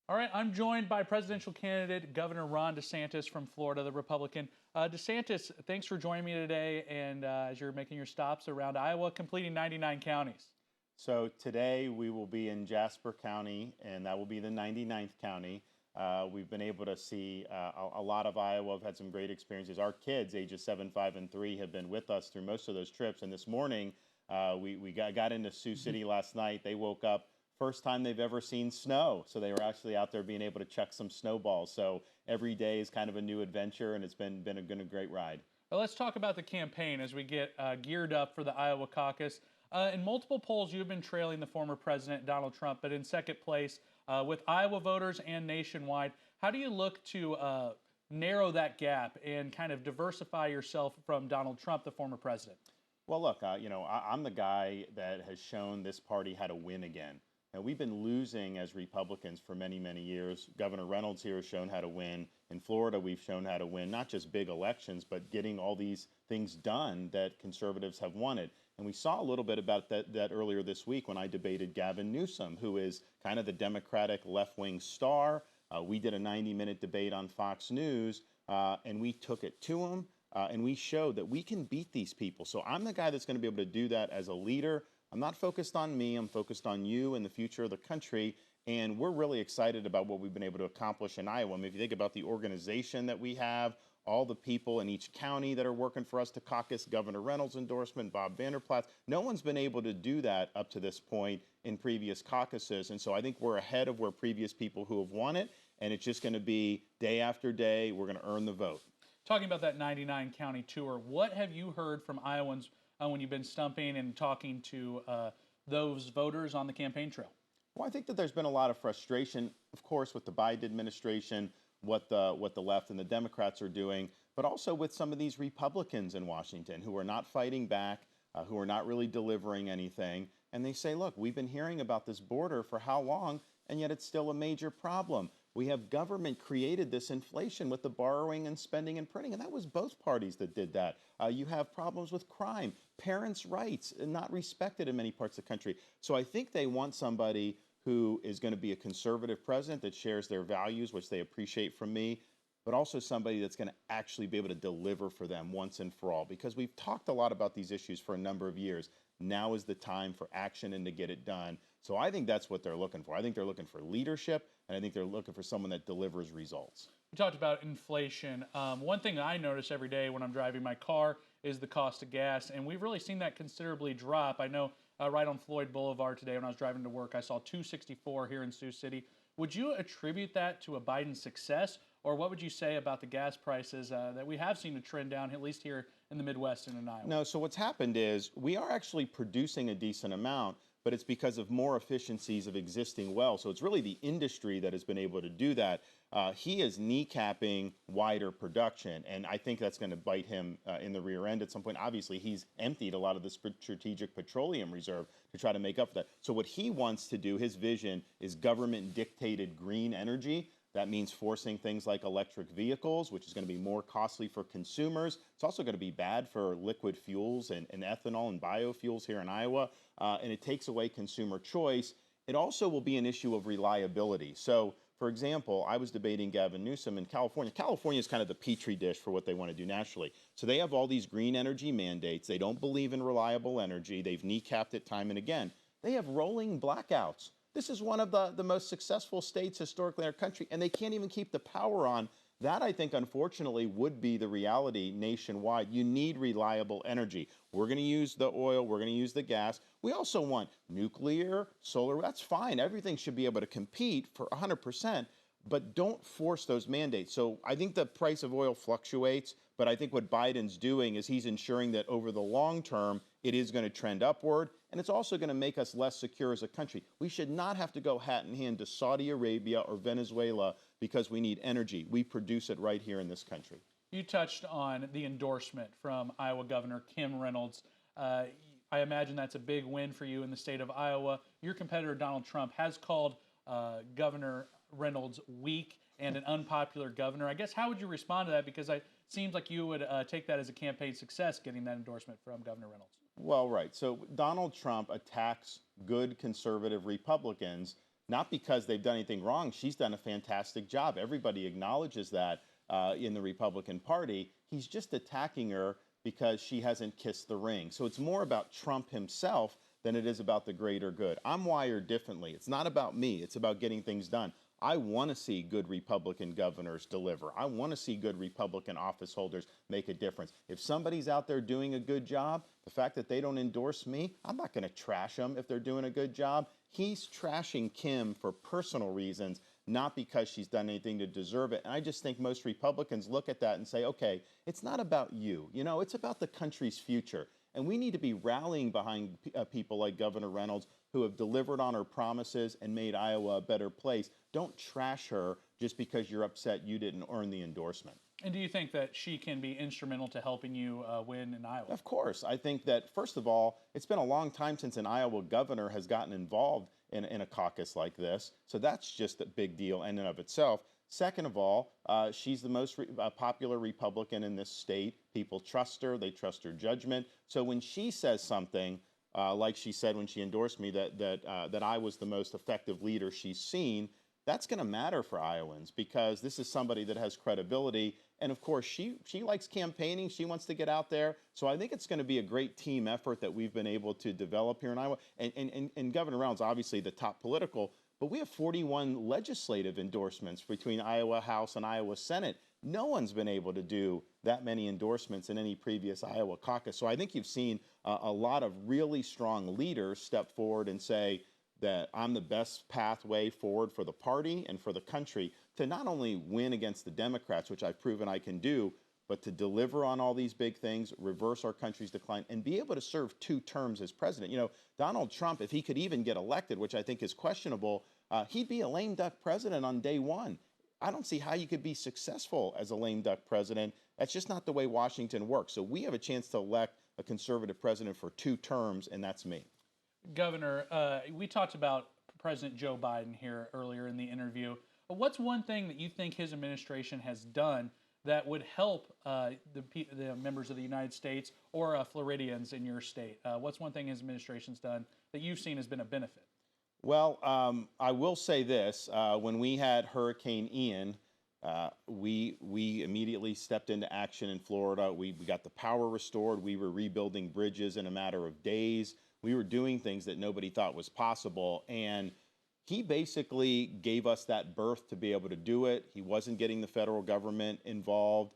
All right, I'm joined by presidential candidate Governor Ron DeSantis from Florida, the Republican. DeSantis, thanks for joining me today. And as you're making your stops around Iowa, completing 99 counties. So today we will be in Jasper County, and that will be the 99th county. We've been able to see a lot of Iowa. We've had some great experiences. Our kids, ages 7, 5, and 3, have been with us through most of those trips. And this morning, we got into Sioux City last night. They woke up. First time they've ever seen snow. So they were actually out there being able to chuck some snowballs. So every day is kind of a new adventure, and it's been a great ride. Well, let's talk about the campaign as we get geared up for the Iowa caucus. In multiple polls, you've been trailing the former president, Donald Trump, but in second place with Iowa voters and nationwide. How do you look to narrow that gap and kind of diversify yourself from Donald Trump, the former president? Well, look, I'm the guy that has shown this party how to win again. Now, we've been losing as Republicans for many, many years. Governor Reynolds here has shown how to win. In Florida, we've shown how to win, not just big elections, but getting all these things done that conservatives have wanted. And we saw a little bit about that earlier this week when I debated Gavin Newsom, who is kind of the Democratic left-wing star. We did a 90-minute debate on Fox News, and we took it to him, and we showed that we can beat these people. So I'm the guy that's going to be able to do that as a leader. I'm not focused on me. I'm focused on you and the future of the country. And we're really excited about what we've been able to accomplish in Iowa. I mean, if you think about the organization that we have, all the people in each county that are working for us to caucus, Governor Reynolds' endorsement, Bob Vanderplaats, no one's been able to do that up to this point in previous caucuses. And so I think we're ahead of where previous people who have won it. And it's just going to be day after day, we're going to earn the vote. Talking about that 99 county tour, what have you heard from Iowans when you've been stumping and talking to those voters on the campaign trail? Well, I think that there's been a lot of frustration, of course, with the Biden administration, what the left and the Democrats are doing, but also with some of these Republicans in Washington who are not fighting back, who are not really delivering anything. And they say, look, we've been hearing about this border for how long, and yet it's still a major problem. We have government created this inflation with the borrowing and spending and printing, and that was both parties that did that. You have problems with crime, parents' rights not respected in many parts of the country. So I think they want somebody who is going to be a conservative president that shares their values, which they appreciate from me, but also somebody that's going to actually be able to deliver for them once and for all. Because we've talked a lot about these issues for a number of years. Now is the time for action and to get it done. So I think that's what they're looking for. I think they're looking for leadership, and I think they're looking for someone that delivers results. We talked about inflation. One thing I notice every day when I'm driving my car is the cost of gas, and we've really seen that considerably drop. I know right on Floyd Boulevard today when I was driving to work, I saw $2.64 here in Sioux City. Would you attribute that to a Biden success, or what would you say about the gas prices that we have seen a trend down, at least here in the Midwest and in Iowa? No, so what's happened is we are actually producing a decent amount, but it's because of more efficiencies of existing wells. So it's really the industry that has been able to do that. He is kneecapping wider production, and I think that's going to bite him in the rear end at some point. Obviously, he's emptied a lot of the strategic petroleum reserve to try to make up for that. So what he wants to do, his vision, is government-dictated green energy. That means forcing things like electric vehicles, which is going to be more costly for consumers. It's also going to be bad for liquid fuels and ethanol and biofuels here in Iowa, and it takes away consumer choice. It also will be an issue of reliability. So, for example, I was debating Gavin Newsom in California. California is kind of the petri dish for what they want to do nationally. So they have all these green energy mandates. They don't believe in reliable energy. They've kneecapped it time and again. They have rolling blackouts. This is one of the most successful states historically in our country, and they can't even keep the power on. That, I think, unfortunately, would be the reality nationwide. You need reliable energy. We're going to use the oil. We're going to use the gas. We also want nuclear, solar. That's fine. Everything should be able to compete for 100%, but don't force those mandates. So I think the price of oil fluctuates, but I think what Biden's doing is he's ensuring that over the long term, it is going to trend upward, and it's also going to make us less secure as a country. We should not have to go hat in hand to Saudi Arabia or Venezuela because we need energy. We produce it right here in this country. You touched on the endorsement from Iowa Governor Kim Reynolds. I imagine that's a big win for you in the state of Iowa. Your competitor, Donald Trump, has called Governor Reynolds weak and an unpopular governor. I guess how would you respond to that? Because it seems like you would take that as a campaign success, getting that endorsement from Governor Reynolds. Well, right. So Donald Trump attacks good conservative Republicans not because they've done anything wrong. She's done a fantastic job. Everybody acknowledges that in the Republican Party. He's just attacking her because she hasn't kissed the ring. So it's more about Trump himself than it is about the greater good. I'm wired differently. It's not about me. It's about getting things done. I want to see good Republican governors deliver. I want to see good Republican office holders make a difference. If somebody's out there doing a good job, the fact that they don't endorse me, I'm not going to trash them if they're doing a good job. He's trashing Kim for personal reasons, not because she's done anything to deserve it. And I just think most Republicans look at that and say, okay, it's not about you. You know, it's about the country's future. And we need to be rallying behind people like Governor Reynolds, who have delivered on her promises and made Iowa a better place. Don't trash her just because you're upset you didn't earn the endorsement. And do you think that she can be instrumental to helping you win in Iowa? Of course. I think that, first of all, it's been a long time since an Iowa governor has gotten involved in a caucus like this. So that's just a big deal in and of itself. Second of all, she's the most popular Republican in this state. People trust her. They trust her judgment. So when she says something, like she said when she endorsed me, that I was the most effective leader she's seen, that's going to matter for Iowans because this is somebody that has credibility. And of course, she likes campaigning. She wants to get out there. So I think it's going to be a great team effort that we've been able to develop here in Iowa. And Governor Reynolds, obviously the top political, but we have 41 legislative endorsements between Iowa House and Iowa Senate. No one's been able to do that many endorsements in any previous Iowa caucus. So I think you've seen a lot of really strong leaders step forward and say that I'm the best pathway forward for the party and for the country to not only win against the Democrats, which I've proven I can do, but to deliver on all these big things, reverse our country's decline, and be able to serve 2 terms as president. You know, Donald Trump, if he could even get elected, which I think is questionable, he'd be a lame duck president on day 1. I don't see how you could be successful as a lame duck president. That's just not the way Washington works. So we have a chance to elect a conservative president for 2 terms, and that's me. Governor, we talked about President Joe Biden here earlier in the interview. What's one thing that you think his administration has done that would help the members of the United States or Floridians in your state? What's one thing his administration's done that you've seen has been a benefit? Well, I will say this. When we had Hurricane Ian, we immediately stepped into action in Florida. We got the power restored. We were rebuilding bridges in a matter of days. We were doing things that nobody thought was possible. And he basically gave us that berth to be able to do it. He wasn't getting the federal government involved.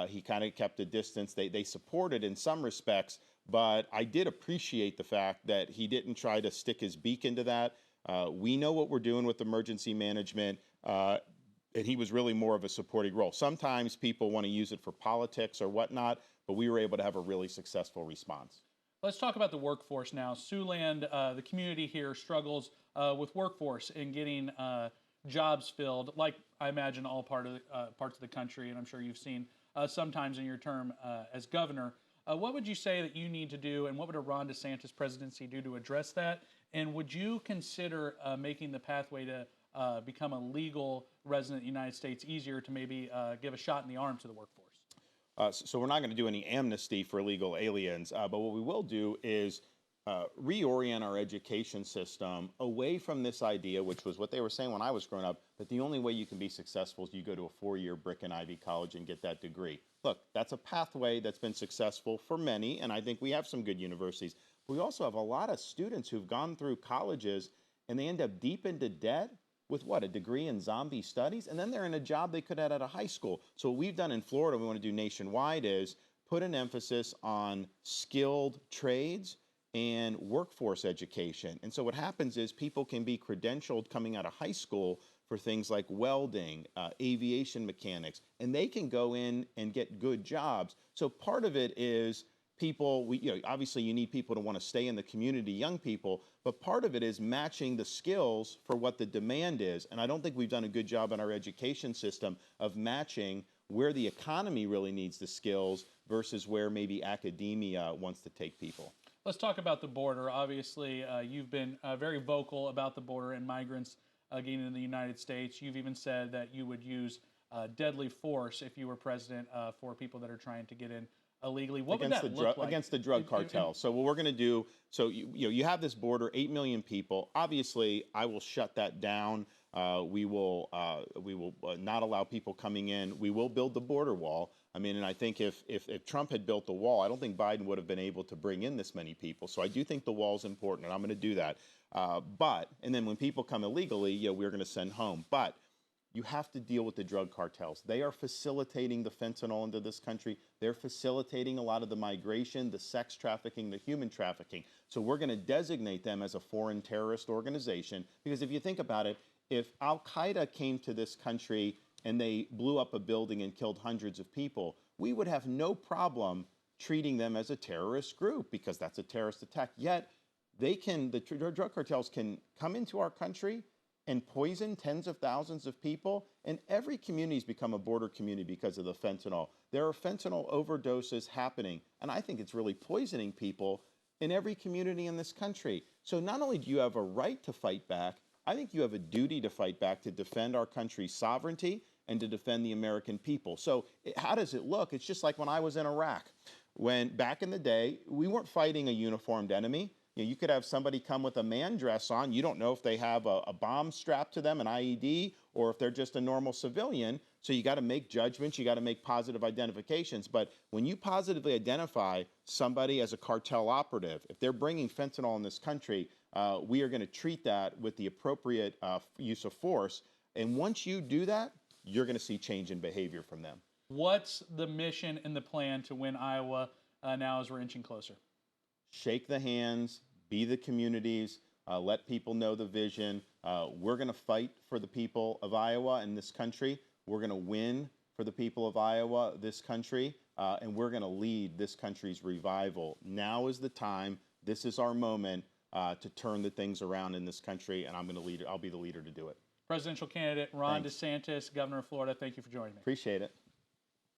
He kind of kept a distance. They supported in some respects, but I did appreciate the fact that he didn't try to stick his beak into that. We know what we're doing with emergency management, and he was really more of a supporting role. Sometimes people want to use it for politics or whatnot, but we were able to have a really successful response. Let's talk about the workforce now. Siouxland, the community here struggles with workforce and getting jobs filled, like I imagine all parts of the country, and I'm sure you've seen sometimes in your term as governor. What would you say that you need to do, and what would a Ron DeSantis presidency do to address that? And would you consider making the pathway to become a legal resident of the United States easier to maybe give a shot in the arm to the workforce? So we're not going to do any amnesty for illegal aliens, but what we will do is reorient our education system away from this idea, which was what they were saying when I was growing up, that the only way you can be successful is you go to a 4-year brick and Ivy college and get that degree. Look, that's a pathway that's been successful for many, and I think we have some good universities. We also have a lot of students who've gone through colleges and they end up deep into debt with what, a degree in zombie studies, and then they're in a job they could have at a high school. So what we've done in Florida, we want to do nationwide, is put an emphasis on skilled trades and workforce education. And so what happens is people can be credentialed coming out of high school for things like welding, aviation mechanics, and they can go in and get good jobs. So part of it is people, obviously you need people to want to stay in the community, young people, but part of it is matching the skills for what the demand is. And I don't think we've done a good job in our education system of matching where the economy really needs the skills versus where maybe academia wants to take people. Let's talk about the border. Obviously, you've been very vocal about the border and migrants getting into the United States. You've even said that you would use deadly force if you were president for people that are trying to get in illegally. What would that look like? Against the drug cartel. So what we're going to do, so you have this border, 8 million people. Obviously, I will shut that down. We will not allow people coming in. We will build the border wall. I mean, and I think if Trump had built the wall, I don't think Biden would have been able to bring in this many people. So I do think the wall is important, and I'm going to do that. And then when people come illegally, we're going to send home. But you have to deal with the drug cartels. They are facilitating the fentanyl into this country. They're facilitating a lot of the migration, the sex trafficking, the human trafficking. So we're going to designate them as a foreign terrorist organization, because if you think about it, if Al-Qaeda came to this country and they blew up a building and killed hundreds of people, we would have no problem treating them as a terrorist group, because that's a terrorist attack. Yet the drug cartels can come into our country and poison tens of thousands of people, and every community's become a border community because of the fentanyl. There are fentanyl overdoses happening, and I think it's really poisoning people in every community in this country. So not only do you have a right to fight back, I think you have a duty to fight back, to defend our country's sovereignty and to defend the American people. So how does it look? It's just like when I was in Iraq. When back in the day, we weren't fighting a uniformed enemy. You could have somebody come with a man dress on. You don't know if they have a bomb strapped to them, an IED, or if they're just a normal civilian. So you got to make judgments. You got to make positive identifications. But when you positively identify somebody as a cartel operative, if they're bringing fentanyl in this country, we are going to treat that with the appropriate use of force. And once you do that, you're going to see change in behavior from them. What's the mission and the plan to win Iowa now as we're inching closer? Shake the hands, be the communities, let people know the vision. We're going to fight for the people of Iowa and this country. We're going to win for the people of Iowa, this country, and we're going to lead this country's revival. Now is the time. This is our moment to turn the things around in this country, and I'll be the leader to do it. Presidential candidate Ron DeSantis, Governor of Florida, thank you for joining me. Appreciate it.